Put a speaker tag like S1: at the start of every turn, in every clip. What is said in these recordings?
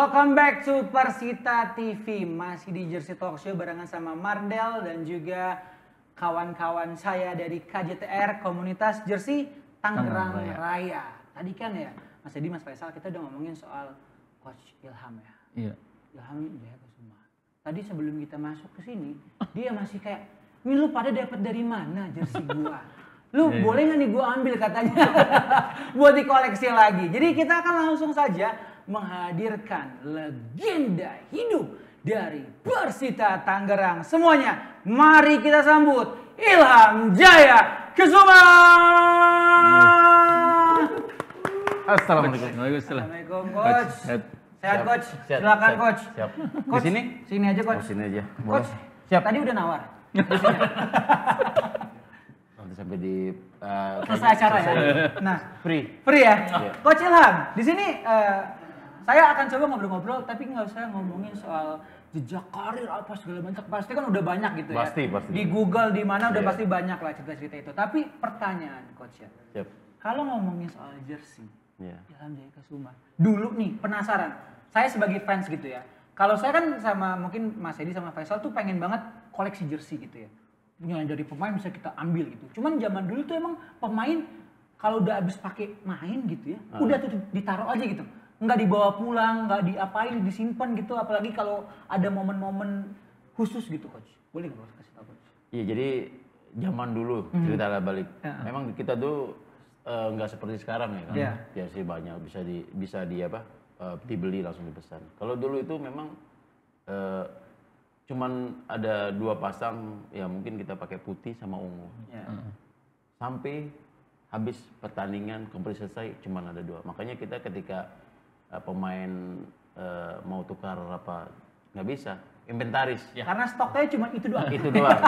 S1: Welcome back to Persita TV. Masih di Jersey Talk Show barengan sama Mardel dan juga kawan-kawan saya dari KJTR Komunitas Jersey Tangerang Raya. Tadi kan ya Mas Edi, Mas Faisal, kita udah ngomongin soal Coach Ilham ya.
S2: Iya.
S1: Ilham Jaya Kusuma. Tadi sebelum kita masuk ke sini, dia masih kayak, "Ini lu pada dapat dari mana jersey gua? Lu boleh nggak nih gua ambil," katanya. Buat dikoleksi lagi. Jadi kita akan langsung saja menghadirkan legenda hidup dari Persita Tangerang. Semuanya, mari kita sambut Ilham Jaya Kusuma.
S2: Assalamualaikum.
S1: Assalamualaikum, Coach. Sehat, Coach.
S2: Siap.
S1: Silakan,
S2: Siap.
S1: Coach.
S2: Siap.
S1: Coach,
S2: Di sini?
S1: Sini aja, Coach.
S2: Oh, sini aja.
S1: Coach,
S2: Siap.
S1: tadi udah nawar.
S2: Nanti sampai di
S1: Selesai acara ya. Nah,
S2: free.
S1: free ya.
S2: Iya.
S1: Coach Ilham, di sini saya akan coba ngobrol-ngobrol, tapi nggak usah ngomongin soal jejak karir apa segala macam. Pasti kan udah banyak gitu ya.
S2: Pasti.
S1: Di Google di mana udah
S2: Iya.
S1: pasti banyak lah cerita-cerita itu. Tapi pertanyaan, Coach ya.
S2: Siap.
S1: Kalau ngomongin soal jersey,
S2: Iya.
S1: Ilham Jaya Kusuma. Dulu nih penasaran. Saya sebagai fans gitu ya. Kalau saya kan sama mungkin Mas Edi sama Faisal tuh pengen banget koleksi jersey gitu ya. Punya dari pemain bisa kita ambil gitu. Cuman zaman dulu tuh emang pemain kalau udah habis pakai main gitu ya, udah tuh ditaruh aja gitu. Nggak dibawa pulang, nggak diapain, disimpan gitu. Apalagi kalau ada momen-momen khusus gitu, Coach. Boleh nggak Coach kasih tahu, Coach?
S2: Iya, jadi zaman dulu cerita balik.
S1: Ya.
S2: Memang kita tuh nggak seperti sekarang ya kan.
S1: Iya.
S2: Ya sih banyak bisa dibeli langsung dipesan. Kalau dulu itu memang cuman ada 2 pasang, ya mungkin kita pakai putih sama ungu.
S1: Ya.
S2: Sampai habis pertandingan kompetisi selesai cuman ada 2. Makanya kita ketika pemain mau tukar apa nggak bisa, inventaris.
S1: Karena stoknya cuma itu doang.
S2: Itu doang.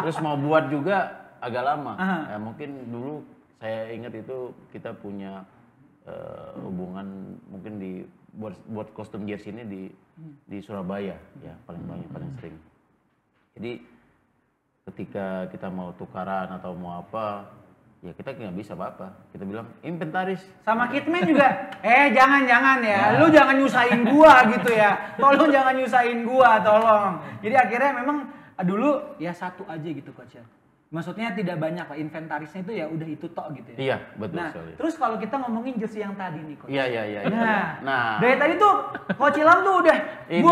S2: Terus mau buat juga agak lama.
S1: Aha.
S2: Ya, mungkin dulu saya ingat itu kita punya hubungan mungkin buat kostum jersey ini di Surabaya ya paling banyak, paling sering. Jadi ketika kita mau tukaran atau mau apa, ya kita nggak bisa apa-apa. Kita bilang inventaris.
S1: Sama Kitman juga, jangan ya, lu jangan nyusahin gua gitu ya. Tolong jangan nyusahin gua, tolong. Jadi akhirnya memang dulu ya satu aja gitu, Coach ya. Maksudnya tidak banyak lah, inventarisnya itu ya udah itu tok gitu ya.
S2: Iya, betul
S1: Nah,
S2: sekali.
S1: terus kalau kita ngomongin jersey yang tadi nih, Coach.
S2: Iya.
S1: Nah, dari tadi tuh Coach Ilham tuh udah
S2: Ini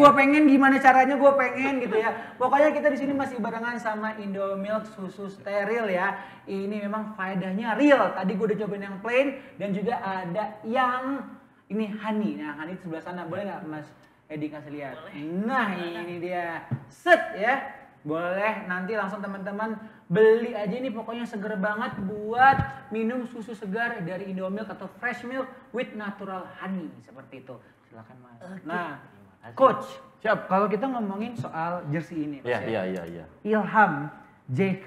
S1: gua pengen gimana caranya gua pengen gitu ya. Pokoknya kita di sini masih barengan sama Indomilk susu steril ya. Ini memang faedahnya real. Tadi gua udah cobain yang plain dan juga ada yang ini honey. Nah, honey di sebelah sana. Boleh nggak Mas Edi kasih lihat? Nah, ini dia. Set ya. Boleh, nanti langsung teman-teman beli aja ini, pokoknya seger banget buat minum susu segar dari Indomilk atau fresh milk with natural honey seperti itu. Silakan Mas. Nah, Coach, siap. Kalau kita ngomongin soal jersey ini, Mas,
S2: Iya.
S1: Ilham JK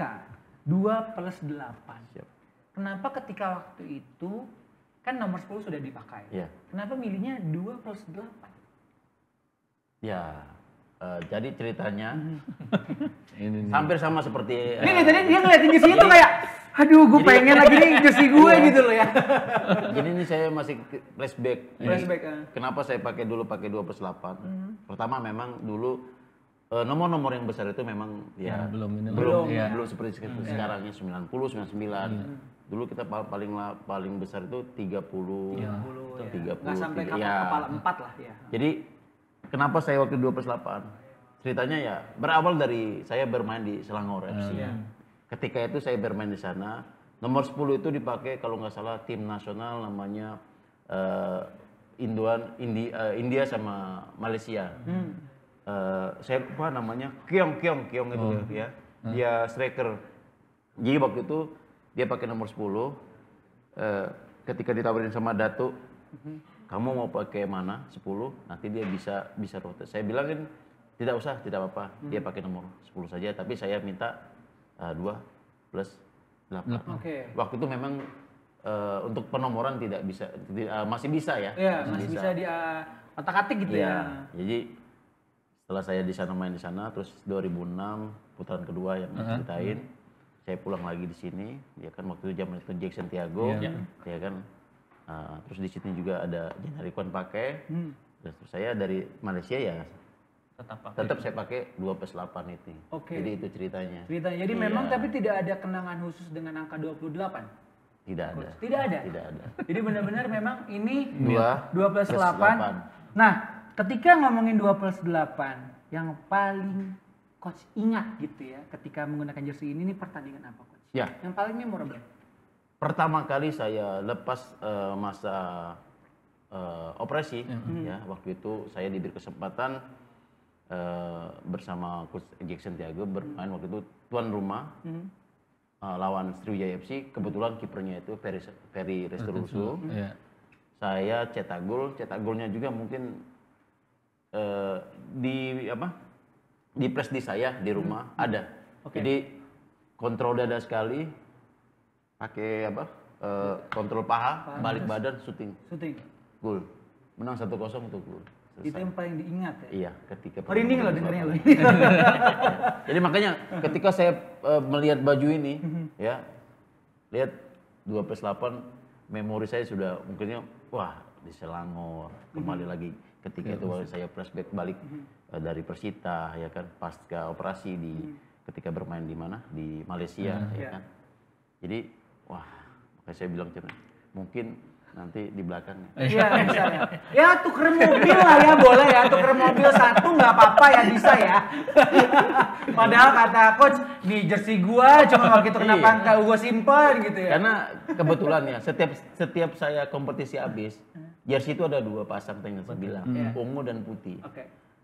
S1: 2+8.
S2: Siap.
S1: Kenapa ketika waktu itu kan nomor 10 sudah dipakai?
S2: Iya.
S1: Kenapa milihnya 2+8?
S2: Ya. Jadi ceritanya hampir sama seperti
S1: Ini tadi dia ngeliatin jersey itu kayak, aduh gue pengen lagi nih jersey gue gitu loh ya.
S2: Jadi ini saya masih flashback.
S1: Flashback,
S2: Kenapa saya pakai 2+8? Pertama memang dulu nomor-nomor yang besar itu memang ya belum seperti sekarang ya 90, 99. Dulu kita paling besar itu 30, 30.
S1: Nggak sampai
S2: ya.
S1: kepala 4 lah ya.
S2: Jadi kenapa saya waktu 2+8? Ceritanya ya berawal dari saya bermain di Selangor FC. Ketika itu saya bermain di sana, nomor 10 itu dipakai kalau nggak salah tim nasional namanya India sama Malaysia. Saya lupa namanya Kiong itu ya. Dia striker. Jadi waktu itu dia pakai nomor 10. Ketika ditawarin sama Datuk, kamu mau pakai mana? 10, nanti dia bisa rotate. Saya bilangin tidak usah, tidak apa-apa. Dia pakai nomor 10 saja, tapi saya minta 2+8. Waktu itu memang untuk penomoran tidak bisa, masih bisa ya.
S1: Iya, masih bisa dia otak-atik gitu ya.
S2: Jadi setelah saya main di sana, terus 2006 putaran kedua yang ceritain, saya pulang lagi di sini. Ya kan waktu itu zaman itu Jackson Thiago, ya kan. Terus di sini juga ada Janarikwan pakai. Terus saya dari Malaysia ya tetap saya pakai 2+8 itu.
S1: Oke.
S2: Jadi itu ceritanya.
S1: Jadi memang tapi tidak ada kenangan khusus dengan angka 28.
S2: Tidak ada.
S1: Tidak ada.
S2: Tidak ada.
S1: Jadi benar-benar memang ini 2+8.
S2: 2+8.
S1: Nah, ketika ngomongin 2+8 yang paling coach ingat gitu ya ketika menggunakan jersey ini pertandingan apa coach?
S2: Ya.
S1: Yang paling memorable.
S2: Pertama kali saya lepas masa operasi, ya waktu itu saya diberi kesempatan bersama Coach Jackson Tiago bermain waktu itu tuan rumah lawan Sriwijaya FC. Kebetulan kipernya itu Ferry Restorusu. Saya cetak golnya juga mungkin di press di saya di rumah ada. Jadi kontrol dada sekali, pakai kontrol paha, balik badan, syuting. Gol. Menang 1-0 untuk gol.
S1: Itu yang paling diingat ya?
S2: Iya, ketika
S1: merinding loh dengernya loh.
S2: Jadi makanya ketika saya melihat baju ini, ya, lihat 2+8, memori saya sudah mungkinnya, wah di Selangor, kembali lagi ketika itu saya flashback balik dari Persita, ya kan, pasca operasi ketika bermain di mana, di Malaysia, ya kan. Jadi, wah, makanya saya bilang mungkin nanti di belakangnya.
S1: Iya misalnya. Ya tuker mobil lah ya, boleh ya. Tuker mobil satu nggak apa-apa ya, bisa ya. Padahal kata coach, nih jersey gua cuma waktu itu kenapa nggak gua simpen gitu ya.
S2: Karena kebetulan ya, setiap saya kompetisi habis, jersey itu ada 2 pasang tadi saya bilang, ungu dan putih.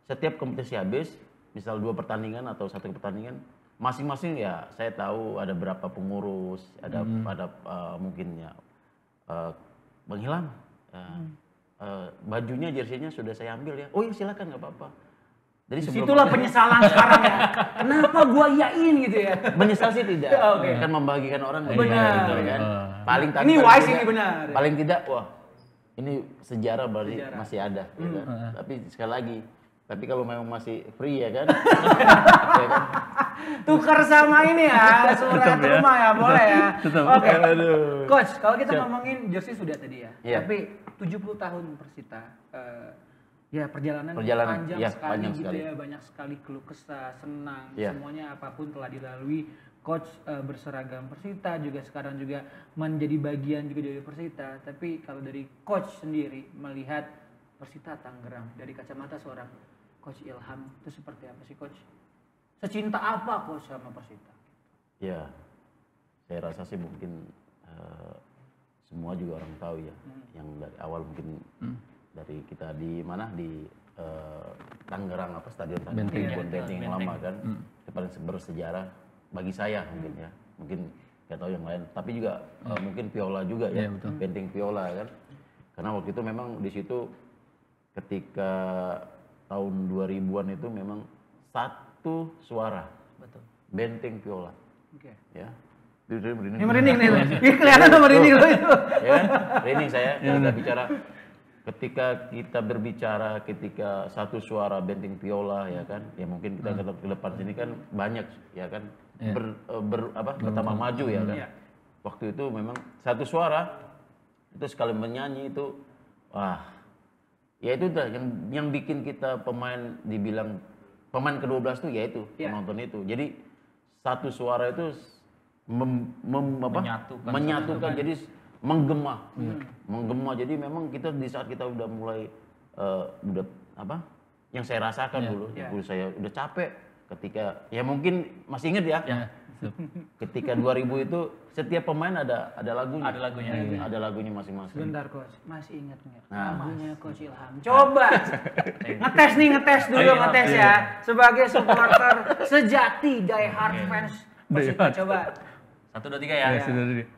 S2: Setiap kompetisi habis, misal 2 pertandingan atau 1 pertandingan, masing-masing ya saya tahu ada berapa pengurus, ada mungkin ya menghilang, bajunya, jersey-nya sudah saya ambil ya. Oh ya silakan nggak apa-apa. Jadi
S1: itulah penyesalan sekarang ya. Kenapa gua iyain gitu ya?
S2: Menyesal sih tidak. Kan membagikan orang.
S1: Benar.
S2: Gitu, kan? Paling
S1: ini wise ini benar.
S2: Paling tidak, wah ini sejarah berarti masih ada. Ya kan? Tapi sekali lagi, tapi kalau memang masih free ya kan. Ya kan?
S1: Tukar sama ini ya, surat rumah ya, boleh ya. Oke. Coach, kalau kita ngomongin jersey sudah tadi ya. Tapi 70 tahun Persita, ya perjalanan panjang sekali gitu ya, banyak sekali keluh kesah, senang, semuanya apapun telah dilalui. Coach berseragam Persita juga sekarang juga menjadi bagian juga dari Persita. Tapi kalau dari coach sendiri melihat Persita Tangerang dari kacamata seorang Coach Ilham itu seperti apa sih coach? Secinta apa coach sama Persita?
S2: Ya, saya rasa sih mungkin semua juga orang tahu ya, yang dari awal mungkin dari kita di mana di Tangerang Stadion Tangerang Benteng yang lama kan, itu paling bersejarah bagi saya mungkin ya, mungkin nggak tahu yang lain, tapi juga mungkin Viola juga ya, Benteng Viola kan, karena waktu itu memang di situ ketika tahun 2000-an itu memang satu suara, Benteng Viola. Ya.
S1: Ini merinding nih, kelihatan merinding loh itu.
S2: Ya, merinding saya ketika bicara. Ketika kita berbicara, ketika satu suara Benteng Viola ya kan, ya mungkin kita ke depan sini kan banyak ya kan, bertambah maju ya kan. Waktu itu memang satu suara itu sekali menyanyi itu, wah, ya itu dah yang bikin kita pemain dibilang pemain ke-12 tuh ya itu penonton itu. Jadi satu suara itu menyatukan jadi menggema. Jadi memang kita di saat kita udah mulai yang saya rasakan dulu, saya udah capek ketika ya mungkin masih inget ya. Ketika 2000 itu setiap pemain ada lagunya. Ada lagunya masing-masing.
S1: Sebentar coach, masih ingat nggak lagunya Coach Ilham? Coba ngetes dulu ya. Sebagai supporter sejati die hard fans Persita, coba.
S3: 1, 2, 3 ya.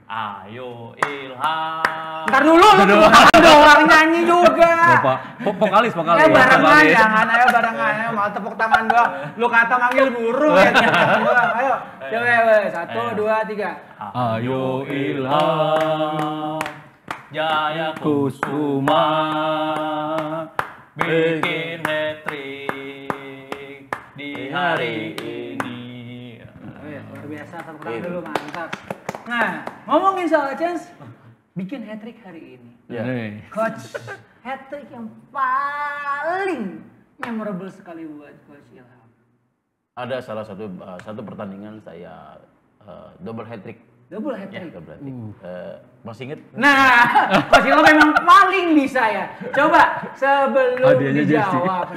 S3: Ayo Ilham.
S1: Ntar dulu lu ada orang nyanyi juga.
S3: Vokalis.
S1: Ayo barengan jangan, ayo barengan. Ayo mau tepuk tangan doang. Lu kata manggil guru ya. Ayo. Coba 1, 2, 3.
S3: Ayo Ilham. Jaya Kusuma. Bikin hat-trick di hari ini.
S1: Luar biasa, tepuk tangan dulu, mantap. Nah, ngomongin soal chance, bikin hat-trick hari ini.
S2: Ya.
S1: Coach, hat-trick yang paling memorable sekali buat Coach Ilham.
S2: Ada salah satu pertandingan saya double hat trick.
S1: Double
S2: Ya,
S1: hat-trick.
S2: double hat trick. Masih inget?
S1: Nah, Coach Ilham memang paling bisa ya. Coba sebelum
S4: Hadiahnya
S1: dijawab,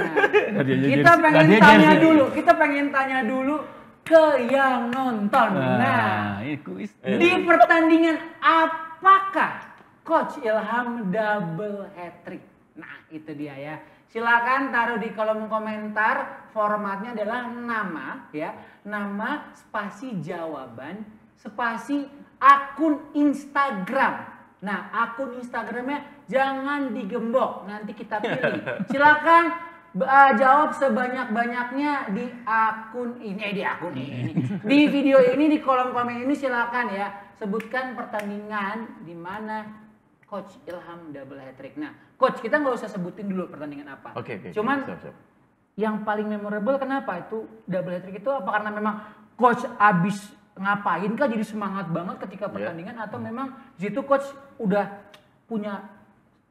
S4: Hadiahnya
S1: kita
S4: jersey.
S1: pengen
S4: Hadiah
S1: tanya
S4: jersey.
S1: dulu. Kita pengen tanya dulu ke yang nonton. Nah,
S4: ini kuis.
S1: di pertandingan apakah Coach Ilham double hat-trick? Nah, itu dia ya. Silakan taruh di kolom komentar. Formatnya adalah nama ya, nama spasi jawaban spasi akun Instagram. Nah, akun Instagramnya jangan digembok, nanti kita pilih. Silakan jawab sebanyak-banyaknya di akun ini, di video ini, di kolom komen ini. Silakan ya, sebutkan pertandingan di mana Coach Ilham double hat-trick. Nah, Coach, kita nggak usah sebutin dulu pertandingan apa.
S2: Oke.
S1: Cuman
S2: Siap.
S1: yang paling memorable kenapa itu double hat-trick itu, apa karena memang Coach abis ngapain kah jadi semangat banget ketika pertandingan, atau memang di situ Coach udah punya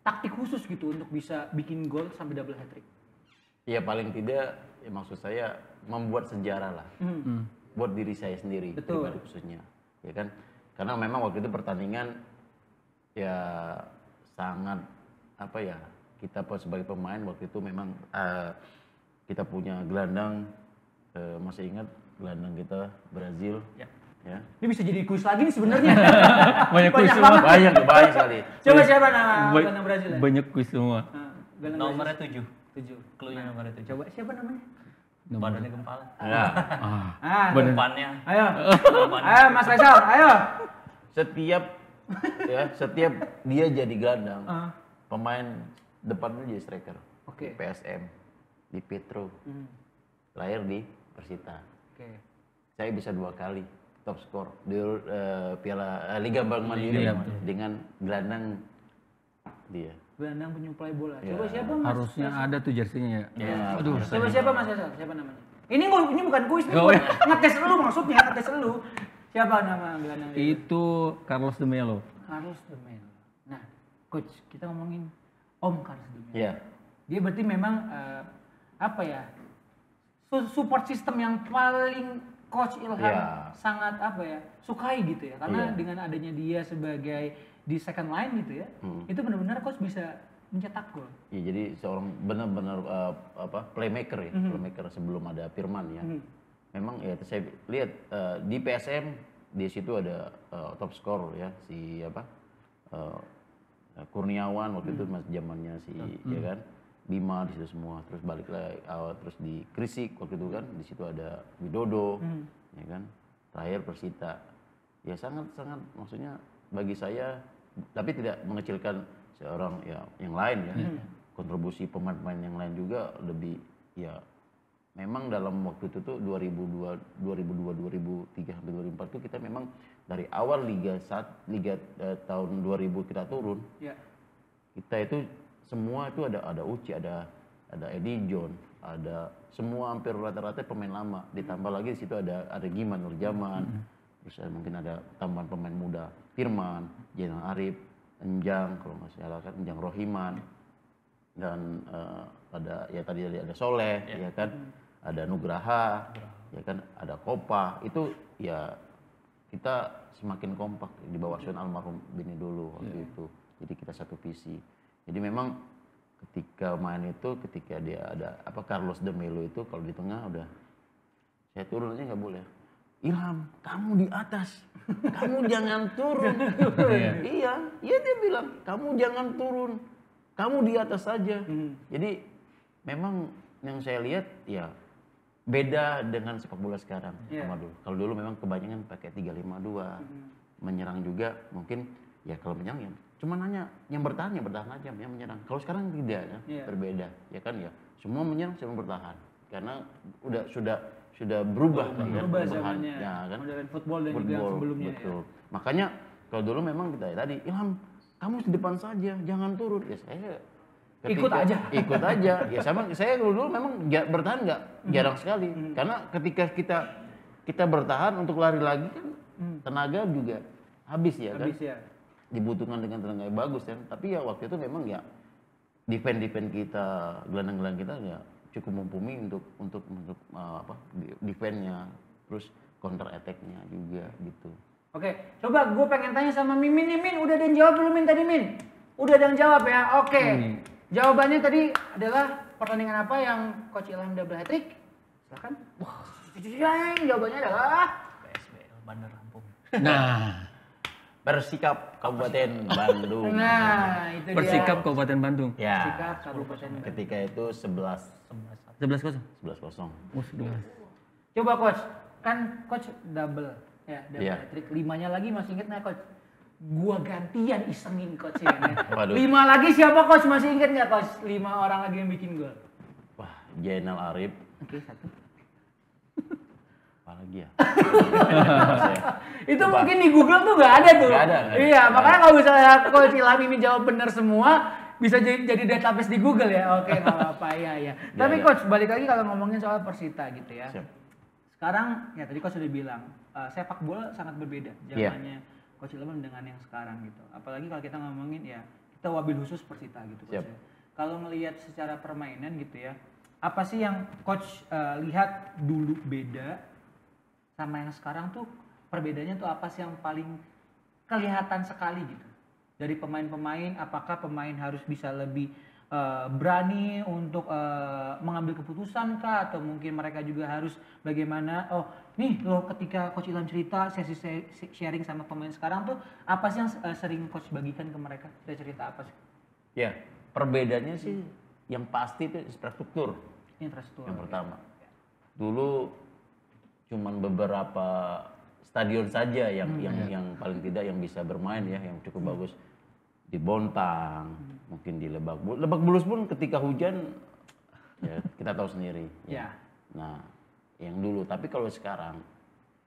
S1: taktik khusus gitu untuk bisa bikin gol sampai double hat-trick?
S2: Ya paling tidak, ya maksud saya membuat sejarah lah. Buat diri saya sendiri.
S1: Betul.
S2: Pribadi khususnya. Ya kan? Karena memang waktu itu pertandingan ya sangat apa ya, kita sebagai pemain waktu itu memang kita punya gelandang, masih ingat gelandang kita Brazil. Ya.
S1: Ini bisa jadi kuis lagi nih sebenarnya.
S4: Banyak kuis semua.
S1: banget.
S2: Banyak sekali.
S1: Coba siapa nama gelandang Brazil ya?
S4: Banyak kuis semua.
S1: Gelandang
S3: Nomornya
S1: Brazil.
S3: 7.
S1: 7.
S3: Cluenya nomornya 7.
S1: Coba siapa namanya?
S3: Badannya gempal.
S2: Ya.
S4: Bener.
S3: Depannya.
S1: Ayo. Ayo Mas Faisal, ayo.
S2: Setiap dia jadi gelandang, pemain depannya jadi striker.
S1: Oke.
S2: Di PSM, di Petro, lahir di Persita.
S1: Oke.
S2: Saya bisa 2 kali top skor di Piala Liga Bank Mandiri dengan gelandang dia.
S1: Gelandang penyuplai bola.
S2: Ya.
S1: Coba siapa Mas?
S4: Harusnya ada tuh jersinya ya.
S2: Ya,
S4: Aduh.
S1: Coba siapa Mas Faisal? Siapa namanya? Ini bukan kuis, ini
S4: Oh,
S1: buat
S4: iya.
S1: ngetes lu maksudnya, ngetes lu. Siapa nama gelandang
S4: Itu Carlos de Melo.
S1: Carlos de Melo. Nah, Coach, kita ngomongin Om Carlos de Melo.
S2: Ya.
S1: Dia berarti memang apa ya, support system yang paling Coach Ilham
S2: Ya.
S1: sangat apa ya, sukai gitu ya, karena
S2: Iya.
S1: dengan adanya dia sebagai di second line gitu ya, itu benar-benar Coach bisa mencetak gol.
S2: Ya, jadi seorang benar-benar playmaker ya, playmaker sebelum ada Firman ya. Memang ya saya lihat di PSM di situ ada top skor ya si Kurniawan waktu itu masih zamannya si ya kan, Bima di situ semua. Terus balik lagi terus di Krisik waktu itu kan, di situ ada Widodo ya kan. Terakhir Persita. Ya sangat maksudnya bagi saya, tapi tidak mengecilkan seorang ya yang lain ya. Kontribusi pemain-pemain yang lain juga lebih ya, memang dalam waktu itu tuh 2002, 2003 sampai 2004 tuh kita memang dari awal liga tahun 2000 kita turun.
S1: Ya.
S2: Kita itu semua itu ada Uci, ada Eddie John, ada semua hampir rata-rata pemain lama. Ditambah lagi di situ ada Giman Nurjaman. Terus mungkin ada tambahan pemain muda, Firman, Jenal Arif, Enjang kalau nggak salah kan, Enjang Rohiman, dan ada ya tadi ada Soleh, ya kan, ada Nugraha, ya kan, ada Kopa. Itu ya kita semakin kompak di bawah asuhan almarhum Bini dulu waktu itu. Jadi kita satu visi. Jadi memang ketika main itu, ketika dia ada Carlos de Melo itu kalau di tengah udah saya turun aja nggak boleh. Ilham, kamu di atas, kamu jangan turun. Iya, dia bilang, kamu jangan turun, kamu di atas saja. Jadi memang yang saya lihat ya beda dengan sepak bola sekarang sama dulu. Kalau dulu memang kebanyakan pakai 3-5-2, menyerang juga mungkin ya kalau menyerang ya cuma nanya yang bertahan aja, yang menyerang. Kalau sekarang tidak ya, berbeda ya kan ya. Semua menyerang, semua bertahan. Karena sudah berubah kan ya,
S1: Berubah
S2: perubahan.
S1: zamannya,
S2: Ya, kan?
S1: modern football dan juga yang sebelumnya.
S2: Betul. Makanya kalau dulu memang kita tadi, Ilham, kamu di depan saja, jangan turun. Ya saya
S1: Ikut aja.
S2: Ikut aja. Ya sama saya dulu memang bertahan nggak jarang sekali. Karena ketika kita bertahan untuk lari lagi kan tenaga juga habis ya kan.
S1: Habis ya.
S2: dibutuhkan dengan tenaga yang bagus kan. Tapi ya waktu itu memang ya defense kita, gelandang-gelandang kita ya cukup mumpuni untuk defense-nya, terus counter attack-nya juga gitu.
S1: Oke, coba gue pengen tanya sama Mimin nih, Min. Udah ada yang jawab belum, Min, tadi, Min? Udah ada yang jawab ya? Oke. Jawabannya tadi adalah pertandingan apa yang Coach Ilham double hat-trick? Silakan. Wah, jawabannya adalah
S3: PSBL Bandar Lampung.
S4: Nah,
S2: Persikap Kabupaten Bandung.
S1: Nah, itu dia.
S4: Persikap Kabupaten Bandung.
S2: Ya.
S1: Persikap Kabupaten Bandung.
S2: Ketika itu 11
S4: 11-0.
S2: 11-0.
S4: Oh, 11.
S1: Coba Coach, kan Coach double ya, double
S2: Iya.
S1: hat-trick. 5-nya lagi masih inget nggak Coach? Gua gantian isengin Coach ya.
S2: Waduh.
S1: 5 lagi siapa Coach? Masih inget nggak Coach? 5 orang lagi yang bikin gol.
S2: Wah, Jainal Arif.
S1: Oke, 1.
S2: Apa lagi ya?
S1: Itu
S2: Coba.
S1: mungkin di Google tuh nggak ada tuh.
S2: Nggak ada.
S1: Iya, makanya kalau misalnya Coach Ilham ini jawab benar semua, bisa jadi database di Google ya. Oke, nggak apa-apa ya. Tapi
S2: Ya.
S1: Coach, balik lagi kalau ngomongin soal Persita gitu ya.
S2: Siap.
S1: Sekarang ya tadi Coach sudah bilang sepak bola sangat berbeda zamannya Coach Ilham dengan yang sekarang gitu. Apalagi kalau kita ngomongin ya kita wabil khusus Persita gitu Coach.
S2: Siap.
S1: Ya. Kalau ngelihat secara permainan gitu ya, apa sih yang Coach lihat dulu beda sama yang sekarang tuh, perbedaannya tuh apa sih yang paling kelihatan sekali gitu? Dari pemain-pemain, apakah pemain harus bisa lebih berani untuk mengambil keputusan kah? Atau mungkin mereka juga harus bagaimana, oh nih loh ketika Coach Ilham cerita, sesi sharing sama pemain sekarang tuh, apa sih yang sering Coach bagikan ke mereka? Ada cerita apa sih?
S2: Ya, perbedaannya sih yang pasti itu infrastruktur
S1: Infrastruktur.
S2: yang pertama. Dulu cuman beberapa stadion saja yang paling tidak yang bisa bermain ya, yang cukup bagus. Di Bontang, mungkin di Lebak Bulus. Lebak Bulus pun ketika hujan ya kita tahu sendiri.
S1: Ya.
S2: Nah, yang dulu. Tapi kalau sekarang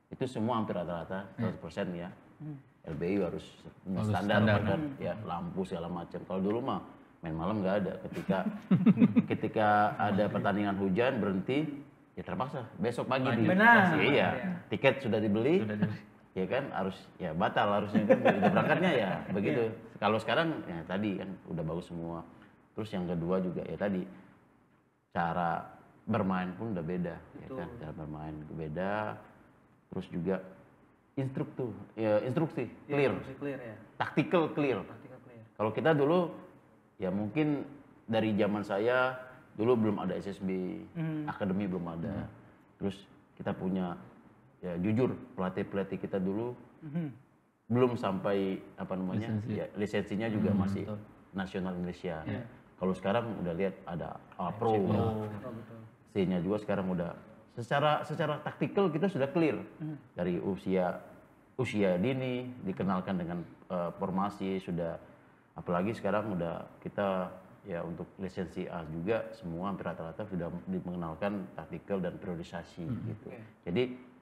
S2: itu semua hampir rata-rata 100% ya. LBI harus punya standar kan, ya lampu segala macam. Kalau dulu mah main malam nggak ada. Ketika ada pertandingan hujan berhenti, ya terpaksa besok pagi
S1: Benar.
S2: iya. Tiket sudah dibeli. Ya kan harus ya batal harusnya kan udah berangkatnya ya begitu. Kalau sekarang ya tadi kan udah bagus semua. Terus yang kedua juga ya tadi cara bermain pun udah beda ya kan, cara bermain beda. Terus juga instruksi clear,
S1: Clear ya.
S2: tactical clear.
S1: Tactical clear.
S2: Kalau kita dulu ya mungkin dari zaman saya dulu belum ada SSB, akademi belum ada. Terus kita punya ya jujur pelatih kita dulu belum sampai apa namanya ya, lisensinya juga masih nasional Indonesia. Kalau sekarang udah lihat ada Pro, C-nya juga sekarang udah secara taktikal kita sudah clear dari usia dini dikenalkan dengan formasi sudah, apalagi sekarang udah kita ya untuk lisensi A juga semua hampir rata-rata sudah dimengenalkan taktikal dan periodisasi gitu. Jadi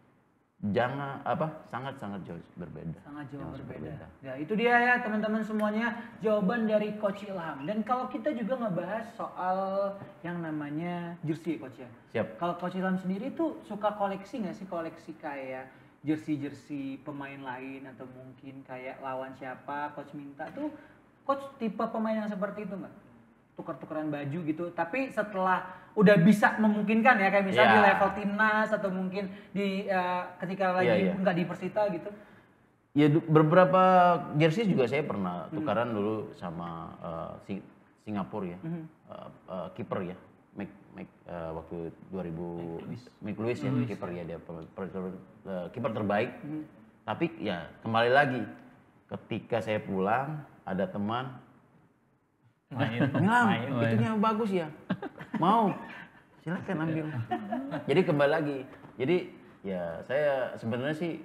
S2: sangat jauh berbeda.
S1: Sangat jauh berbeda. Ya itu dia ya teman-teman semuanya jawaban dari Coach Ilham. Dan kalau kita juga ngebahas soal yang namanya jersey Coach ya.
S2: Siap.
S1: Kalau Coach Ilham sendiri tuh suka koleksi nggak sih, koleksi kayak jersey pemain lain atau mungkin kayak lawan siapa Coach minta tuh, Coach tipe pemain yang seperti itu nggak? Tukar-tukaran baju gitu, tapi setelah udah bisa memungkinkan ya, kayak misalnya di level timnas atau mungkin di ketika lagi nggak di Persita gitu.
S2: Ya beberapa jersey juga saya pernah tukaran dulu sama Singapura ya, kiper ya, waktu 2000 Mick Lewis ya, kiper ya dia kiper terbaik. Tapi ya kembali lagi, ketika saya pulang ada teman main, itu yang bagus ya, mau silakan ambil. Jadi kembali lagi, jadi ya saya sebenarnya sih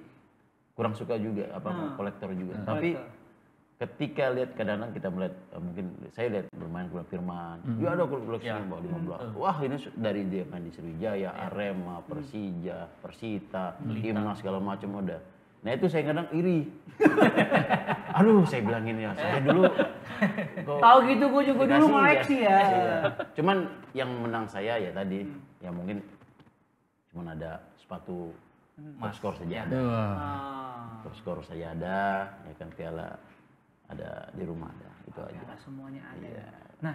S2: kurang suka juga kolektor juga. Tapi ketika lihat kadang-kadang kita melihat mungkin saya lihat bermain klub Firman, ya ada koleksi yang bawa 15. Wah ini dari dia main di Sriwijaya, Arema, Persija, Persita, Timnas segala macam udah. Nah itu saya kadang iri. Aduh saya bilangin ya, saya dulu
S1: tahu gitu gue juga dulu koleksi ya.
S2: Cuman yang menang saya ya tadi, ya mungkin cuman ada sepatu top skor saja ada. Top skor saja ada, ya kan piala ada di rumah ada itu aja.
S1: Ya, semuanya ada.
S2: Iya.
S1: Nah,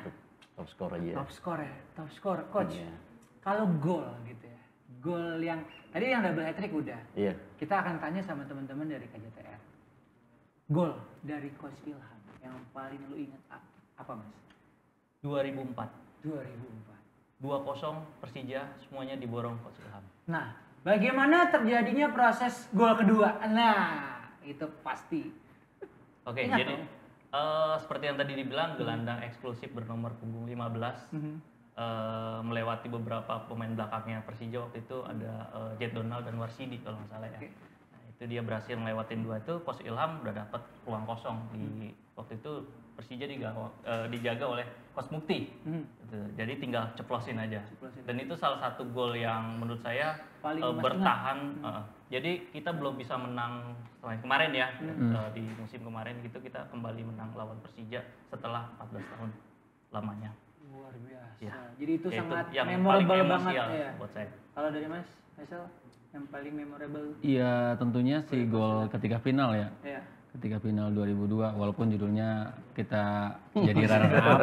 S2: Top skor aja.
S1: top skor ya, top skor, coach.
S2: Iya.
S1: Kalau gol gitu ya, gol yang tadi yang double hat trick udah.
S2: Iya.
S1: Kita akan tanya sama teman-teman dari KJTR. Gol dari Coach Ilham yang paling lu ingat apa mas?
S3: 2004.
S1: 2004.
S3: 2-0 Persija semuanya diborong Coach Ilham.
S1: Nah, bagaimana terjadinya proses gol kedua? Nah, itu pasti.
S3: Oke,
S1: Ingat
S3: jadi
S1: dong.
S3: seperti yang tadi dibilang gelandang eksklusif bernomor punggung 15 melewati beberapa pemain belakangnya Persija waktu itu ada Jet Donald dan Warsidi kalau nggak salah ya.
S1: Oke.
S3: Nah, itu dia berhasil ngelewatin dua itu, Coach Ilham udah dapat ruang kosong di waktu itu Persija dijaga oleh Coach Mukti. Gitu. Jadi tinggal ceplosin aja.
S1: Ceplosin.
S3: Dan itu salah satu gol yang menurut saya
S1: Paling Mas
S3: bertahan. Jadi kita belum bisa menang selain kemarin ya di musim kemarin gitu kita kembali menang lawan Persija setelah 14 tahun lamanya.
S1: Luar biasa.
S3: Ya.
S1: Jadi itu
S3: Ya,
S1: sangat
S3: yang
S1: memorable
S3: paling
S1: banget
S3: emosial
S1: ya.
S3: buat saya.
S1: Kalau dari Mas Faisal yang paling memorable
S4: Iya, tentunya si gol ketika final ya.
S1: ya.
S4: Ketika final 2002, walaupun judulnya kita jadi runner up,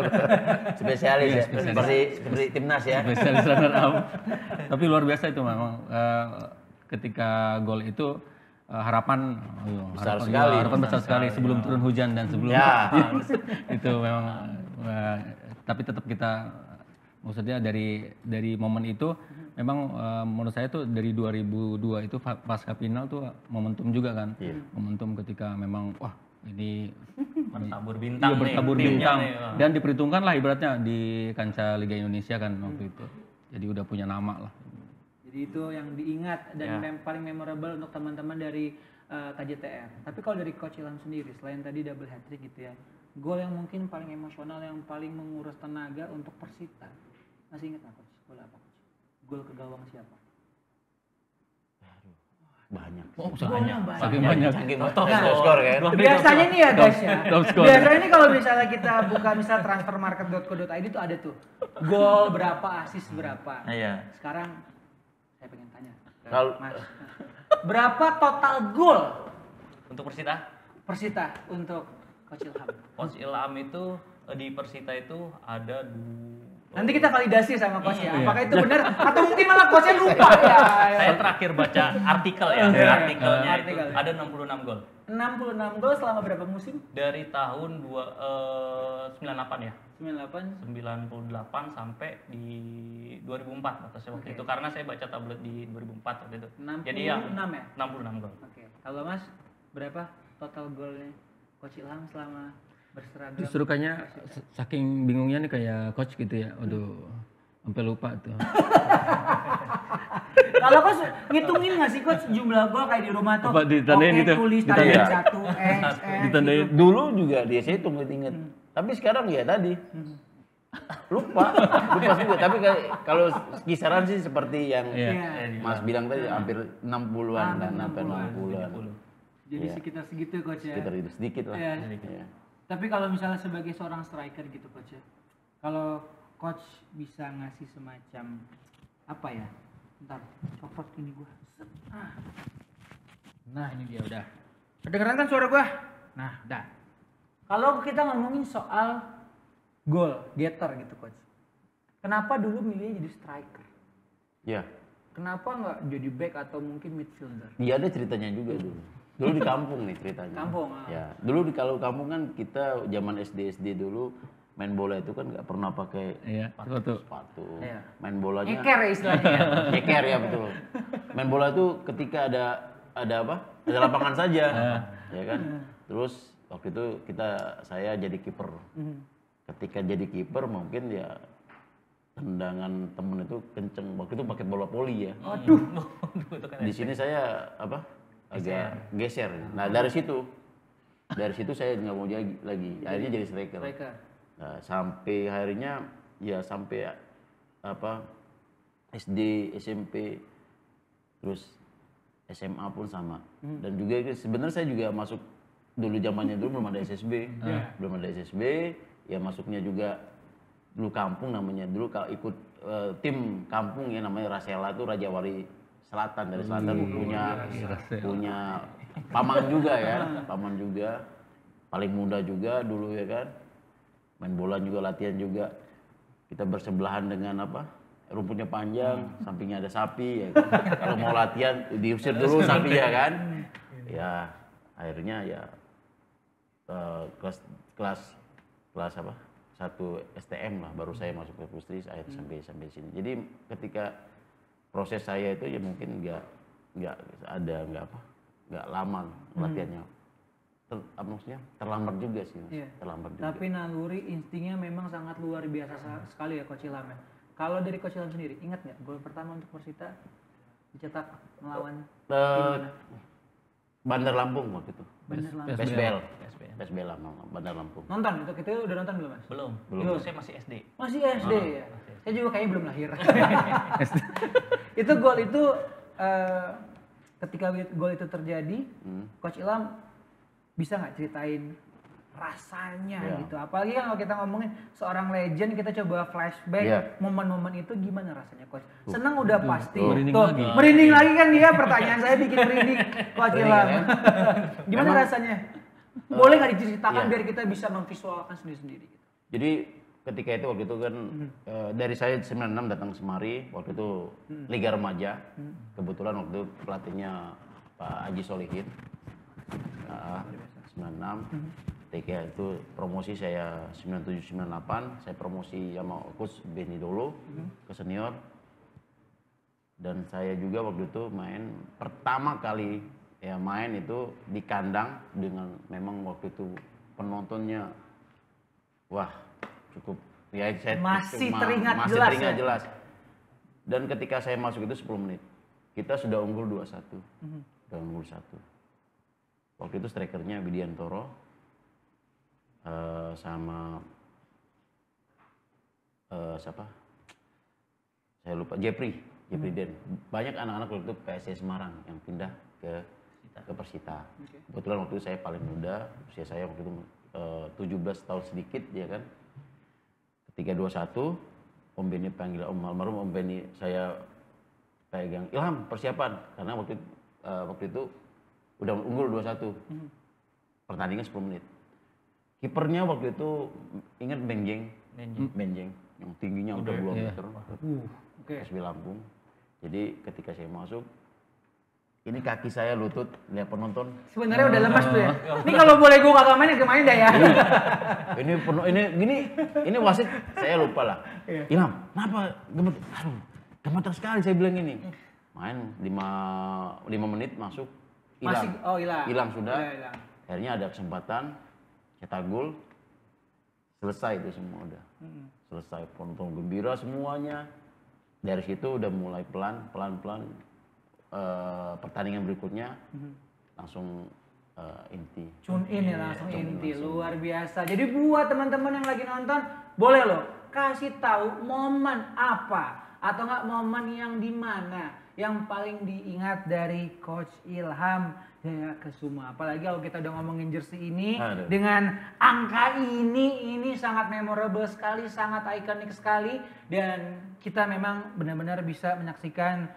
S2: Spesialis
S4: Iya,
S2: ya.
S4: spesialis.
S2: Seperti timnas ya.
S4: spesialis runner up. Tapi luar biasa itu memang. Ketika gol itu harapan
S2: Besar sekali.
S4: harapan besar sekali sebelum turun hujan dan sebelum
S2: Ya.
S4: itu memang tapi tetap kita maksudnya dari momen itu memang menurut saya tuh dari 2002 itu pasca final tuh momentum juga kan.
S2: Iya.
S4: Momentum ketika memang wah ini
S3: Bertabur
S4: iya,
S3: bintang nih.
S4: bertabur
S3: timnya
S4: bintang
S3: nih.
S4: dan diperhitungkan lah ibaratnya di kancah Liga Indonesia kan waktu itu. Jadi udah punya nama lah.
S1: Jadi itu yang diingat dan paling memorable untuk teman-teman dari KJTR. Tapi kalau dari Coach Ilham sendiri, selain tadi double hat trick gitu ya, gol yang mungkin paling emosional, yang paling menguras tenaga untuk Persita, masih ingat nggak Coach? Gol apa Coach? Gol ke gawang siapa?
S2: Banyak.
S1: Golnya
S4: Saking banyak.
S2: Saking top skor kan.
S1: Biasanya nih ya guys ya.
S4: Top score.
S1: Biasanya nih kalau misalnya kita buka misal transfermarket.co.id tuh ada tuh gol berapa, assist berapa.
S3: Iya.
S1: Sekarang saya pengen tanya ke
S2: Kalau-
S1: Mas, berapa total gol
S3: Untuk Persita,
S1: Persita untuk Coach Ilham?
S3: Coach Ilham itu di Persita itu ada
S1: Nanti kita validasi sama coach ya,
S4: Iya.
S1: apakah itu benar atau mungkin malah coachnya lupa ya.
S3: Saya terakhir baca artikel ya,
S1: Iya.
S3: artikelnya itu
S1: Artikel.
S3: ada 66 gol
S1: 66 gol selama berapa musim?
S3: dari tahun 98 ya.
S1: 98.
S3: 98 sampai di 2004 batasnya waktu
S1: Oke.
S3: itu karena saya baca tablet di 2004 waktu itu.
S1: 66
S3: Jadi yang
S1: ya?
S3: 66 gol.
S1: Oke. Kalau Mas berapa total golnya Coach Ilham selama berseragam?
S4: Justru kayaknya saking bingungnya nih kayak coach gitu ya. Aduh, sampai lupa tuh.
S1: Kalau coach ngitungin nggak sih coach jumlah gol kayak di rumah tuh?
S4: Apa ditandain
S1: Oke,
S4: gitu?
S1: tulis
S4: Ditandain.
S1: tanda 1 X.
S4: Ditandain.
S2: Dulu juga dia saya hitung inget. Tapi sekarang ya tadi. Lupa juga. Tapi kalau kisaran sih seperti yang
S4: Iya.
S2: Mas bilang tadi hampir 60-an kan, sampai
S1: 60-an.
S2: 60-an.
S1: Jadi
S2: Iya.
S1: sekitar segitu coach ya.
S2: Sekitar itu sedikit lah.
S1: Iya.
S2: Iya.
S1: Tapi kalau misalnya sebagai seorang striker gitu coach ya, kalau coach bisa ngasih semacam apa ya? Bentar, copot ini gua. Set. Nah ini dia udah. Kedengeran kan suara gua? Nah, udah. Kalau kita ngomongin soal gol, getter gitu coach. Kenapa dulu milihnya jadi striker?
S2: Ya.
S1: Kenapa nggak jadi back atau mungkin midfielder?
S2: Iya ada ceritanya juga dulu. Dulu di kampung nih ceritanya.
S1: Kampung, ah.
S2: Ya. Dulu kalau kampung kan kita zaman SD dulu main bola itu kan nggak pernah pakai
S4: Iya, sepatu.
S2: sepatu.
S1: Iya.
S2: Main bolanya
S1: Ngeker ya istilahnya.
S2: nyeker ya betul. Main bola itu ketika ada apa? Ada lapangan saja. Ya kan? Terus waktu itu saya jadi kiper. Ketika jadi kiper mungkin ya tendangan temen itu kenceng. Waktu itu pakai bola poli ya.
S1: Aduh.
S3: Itu kan
S2: Di sini saya agak geser. Nah dari situ saya nggak mau jadi lagi. Akhirnya jadi striker.
S1: Striker.
S2: Nah, sampai akhirnya ya sampai SD, SMP, terus SMA pun sama. Dan juga sebenarnya saya juga masuk dulu zamannya dulu belum ada SSB, belum ada SSB. Ya masuknya juga dulu kampung namanya dulu kalau ikut tim kampung ya namanya Rasela itu Raja Wali Selatan dari selatan punya paman juga ya paman juga paling muda juga dulu ya kan. Main bola juga, latihan juga. Kita bersebelahan dengan apa? Rumputnya panjang, sampingnya ada sapi ya kan. Kalau mau latihan diusir dulu sapi ya kan. Ya akhirnya ya kelas apa? 1 STM lah baru saya masuk ke Putri akhirnya sampai sini. Jadi ketika proses saya itu ya mungkin nggak lama latihannya. Maksudnya terlambat juga sih, Mas.
S1: Iya.
S2: Terlambat juga.
S1: Tapi naluri instingnya memang sangat luar biasa sekali ya Coach Ilham ya. Kalau dari Coach Ilham sendiri, ingat nggak gol pertama untuk Persita dicetak melawan
S2: Bandar Lampung waktu itu.
S1: Bandar Lampung?
S2: PSBL.
S3: PSBL.
S2: PSBL Bandar Lampung.
S1: Nonton itu kita udah nonton belum Mas?
S3: Belum.
S1: Belum.
S3: Saya masih SD.
S1: Masih SD ya. Saya juga kayaknya belum lahir. Itu gol itu ketika gol itu terjadi, Coach Ilham bisa nggak ceritain rasanya gitu? Apalagi kan kalau kita ngomongin seorang legend, kita coba flashback momen-momen itu gimana rasanya, Coach? Senang udah pasti.
S4: Merinding
S1: Tuh,
S4: lagi.
S1: merinding lagi kan dia, pertanyaan saya bikin merinding, Coach Ilham.
S2: ya?
S1: Gimana
S2: Memang,
S1: rasanya? Boleh nggak diceritakan biar kita bisa memvisualkan sendiri-sendiri? Gitu?
S2: Jadi ketika itu waktu itu kan dari saya 96 datang semari, waktu itu Liga Remaja. Kebetulan waktu itu pelatihnya Pak Haji Solihin. 96. Ketika itu promosi saya 97-98, saya promosi sama coach Benny dulu ke senior. Dan saya juga waktu itu main pertama kali ya main itu di kandang dengan memang waktu itu penontonnya wah cukup ya saya
S1: Masih
S2: masih
S1: jelas
S2: teringat
S1: ya?
S2: jelas. Dan ketika saya masuk itu 10 menit. Kita sudah unggul 2-1. Sudah unggul 1. Waktu itu strikernya Widiantoro sama siapa? Saya lupa, Jeffrey Den. Banyak anak-anak waktu itu PSIS Semarang yang pindah ke Persita. Kebetulan waktu itu saya paling muda, usia saya waktu itu 17 tahun sedikit ya kan. Ketika 21, Om Benny panggil almarhum Om Benny, saya pegang Ilham persiapan karena waktu itu udah unggul 2-1. Pertandingan 10 menit. Kipernya waktu itu ingat Benjeng yang tingginya udah 2 meter. PSB Lampung. Jadi ketika saya masuk ini kaki saya lutut lihat penonton.
S1: Sebenarnya udah lemas tuh ya. Ini kalau boleh gue kagak main ya main dah ya.
S2: Ini penuh ini wasit saya lupa lah. Ilham, kenapa gemeter? Aduh, gemeter sekali saya bilang ini. Main 5 menit masuk hilang.
S1: Hilang.
S2: Hilang sudah.
S1: Hilang.
S2: Akhirnya ada kesempatan cetak gol. Selesai itu semua udah. Selesai penonton gembira semuanya. Dari situ udah mulai pelan pertandingan berikutnya langsung inti.
S1: Tune in ya langsung inti, luar biasa. Jadi buat teman-teman yang lagi nonton, boleh loh kasih tahu momen apa atau enggak momen yang di mana yang paling diingat dari Coach Ilham Jaya Kesuma. Apalagi kalau kita udah ngomongin jersey ini dengan angka ini sangat memorable sekali, sangat ikonik sekali dan kita memang benar-benar bisa menyaksikan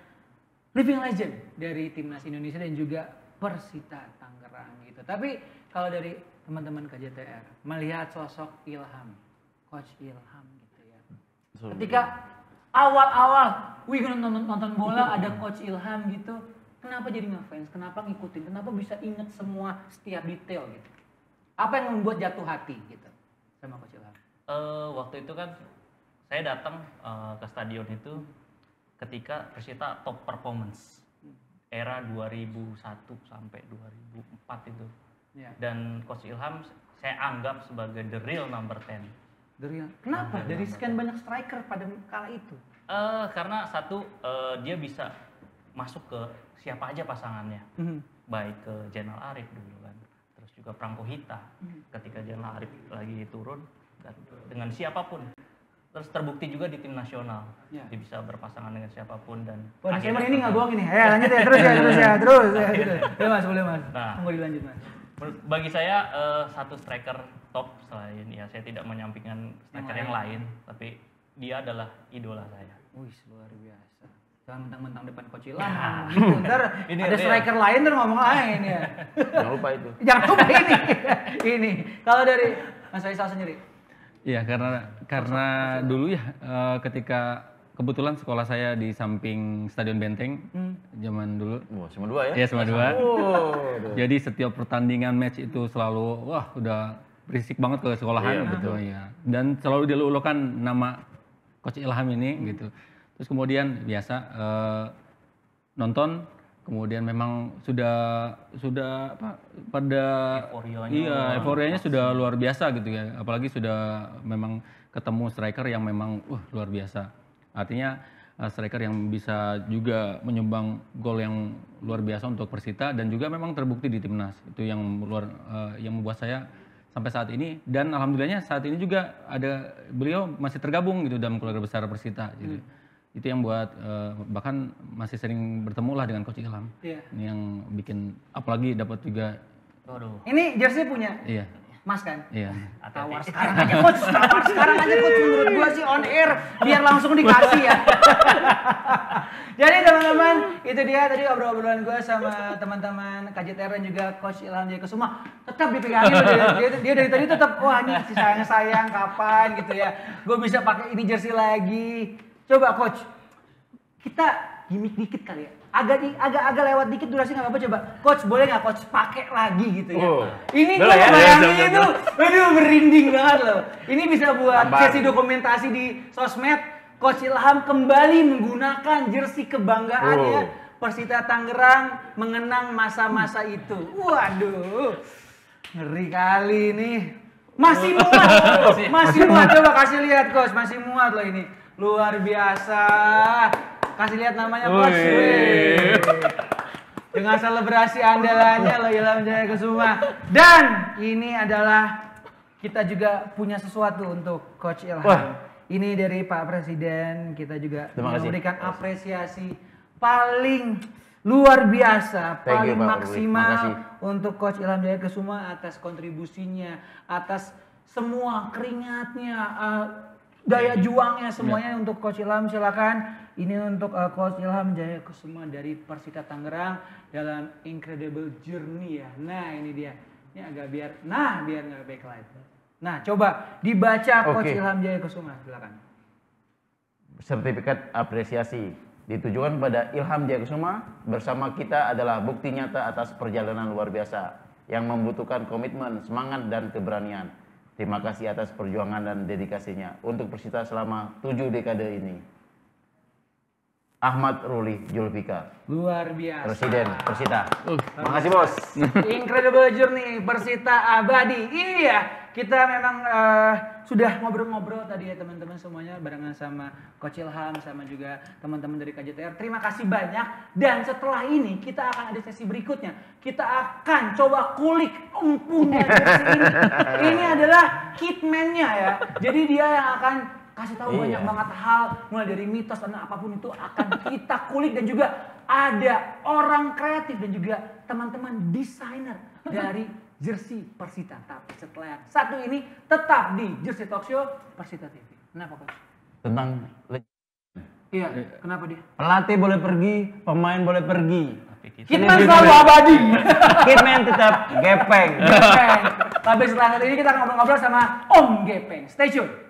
S1: living legend dari timnas Indonesia dan juga Persita Tangerang gitu. Tapi kalau dari teman-teman KJTR melihat sosok Ilham, Coach Ilham gitu ya. Ketika awal-awal, nonton bola ada Coach Ilham gitu, kenapa jadi ngefans? Kenapa ngikutin? Kenapa bisa inget semua setiap detail gitu? Apa yang membuat jatuh hati gitu sama Coach Ilham?
S3: Waktu itu kan saya datang ke stadion itu ketika Persita top performance era 2001 sampai 2004 itu. Dan Coach Ilham saya anggap sebagai the real number 10.
S1: Kenapa? Dari sekian banyak striker pada kala itu?
S3: Karena satu dia bisa masuk ke siapa aja pasangannya, baik ke Jenal Arif dulu kan, terus juga Prangko Hita ketika Jenal Arif lagi turun dan dengan siapapun. Terus terbukti juga di tim nasional, dia bisa berpasangan dengan siapapun dan.
S1: Wah, Cameron ini nggak bohong ini. Ya lanjut ya, terus ya. Boleh mas, boleh mas.
S3: Nah,
S1: mau dilanjut mas.
S3: Bagi saya satu striker top selain ya saya tidak menyampingkan striker yang lain, tapi dia adalah idola saya.
S1: Wih, luar biasa. jangan mentang-mentang depan Coach Ilham. Gitu. Ntar
S3: Ini
S1: ada
S3: dia.
S1: striker lain ntar ngomong lain ya.
S2: Jangan lupa itu.
S1: Jangan lupa ini. Ini. Kalau dari Mas Faisal sendiri.
S4: Iya, karena dulu ya ketika kebetulan sekolah saya di samping Stadion Benteng zaman dulu.
S2: Wah, cuma 2 ya?
S4: Iya, sama 2.
S2: Oh,
S4: Jadi setiap pertandingan match itu selalu wah udah berisik banget ke sekolahan
S2: Iya,
S4: gitu ya. Dan selalu dielu-elukan nama Coach Ilham ini gitu. Terus kemudian biasa nonton, kemudian memang sudah apa pada euforianya sudah luar biasa gitu ya. Apalagi sudah memang ketemu striker yang memang luar biasa. Artinya striker yang bisa juga menyumbang gol yang luar biasa untuk Persita dan juga memang terbukti di timnas. Itu yang yang membuat saya sampai saat ini, dan alhamdulillahnya saat ini juga ada beliau masih tergabung gitu dalam keluarga besar Persita gitu. Itu yang buat bahkan masih sering bertemu lah dengan Coach Ilham.
S1: Iya.
S4: Ini yang bikin apalagi dapat juga.
S3: Waduh.
S1: Ini jersey punya
S4: Iya.
S1: Mas kan?
S4: Iya.
S1: Tawar sekarang aja coach, tawar sekarang aja coach, menurut gua sih on air biar langsung dikasih ya. Jadi teman-teman, itu dia tadi obrolan gua sama teman-teman KJTR dan juga Coach Ilham Jayakusuma. Tetap dipegangin loh, dia dari tadi tetap wah ini si sayang kapan gitu ya. Gua bisa pakai ini jersey lagi. Coba coach, kita gimmick dikit kali ya. Agak lewat dikit durasi nggak apa-apa, coba. Coach boleh nggak coach pakai lagi gitu ya.
S2: Oh.
S1: Ini
S2: Boleh
S1: gue
S2: ya?
S1: bayangin
S2: Boleh,
S1: itu, aduh merinding banget loh. Ini bisa buat
S2: Apaan?
S1: sesi dokumentasi di sosmed. Coach Ilham kembali menggunakan jersey kebanggaannya Persita Tangerang mengenang masa-masa itu. Waduh, ngeri kali ini. Masih muat, coba kasih lihat coach, masih muat loh ini. Luar biasa. Kasih lihat namanya coach. Wih. Dengan selebrasi andalannya loh Ilham Jayakusuma. Dan ini adalah kita juga punya sesuatu untuk Coach Ilham.
S2: Wah.
S1: Ini dari Pak Presiden, kita juga
S2: Terima kasih.
S1: memberikan apresiasi paling luar biasa,
S2: Thank you,
S1: paling
S2: Pak Ruli.
S1: maksimal
S2: Makasih.
S1: untuk Coach Ilham Jayakusuma atas kontribusinya, atas semua keringatnya, daya juangnya semuanya untuk Coach Ilham. Silakan. Ini untuk Coach Ilham Jayakusuma dari Persita Tangerang dalam incredible journey ya. Nah ini dia. Ini agak biar nggak backlight. Nah coba dibaca Coach
S2: Oke.
S1: Ilham Jayakusuma. Silakan.
S2: Sertifikat apresiasi ditujukan pada Ilham Jayakusuma bersama kita adalah bukti nyata atas perjalanan luar biasa yang membutuhkan komitmen, semangat, dan keberanian. Terima kasih atas perjuangan dan dedikasinya untuk Persita selama 7 dekade ini. Ahmad Ruli Julfikar,
S1: Luar biasa.
S2: Presiden Persita. Makasih bos.
S1: Incredible journey Persita abadi. Iya, kita memang sudah ngobrol-ngobrol tadi ya teman-teman semuanya barengan sama Coach Ilham sama juga teman-teman dari KJTR. Terima kasih banyak. Dan setelah ini kita akan ada sesi berikutnya. Kita akan coba kulik empunya jersey ini. Ini adalah kitman-nya ya. Jadi dia yang akan kasih tahu banyak banget hal, mulai dari mitos dan apapun itu akan kita kulik, dan juga ada orang kreatif dan juga teman-teman desainer dari jersey Persita. Tapi setelah yang satu ini tetap di Jersey Talk Show Persita TV. Kenapa coach?
S2: Tentang
S1: Iya, kenapa dia?
S2: pelatih boleh pergi, pemain boleh pergi.
S1: Kitman selalu abadi.
S2: Kitman tetap gepeng.
S1: Gepeng. Tapi setelah ini kita ngobrol-ngobrol sama Om Gepeng. Stay tune.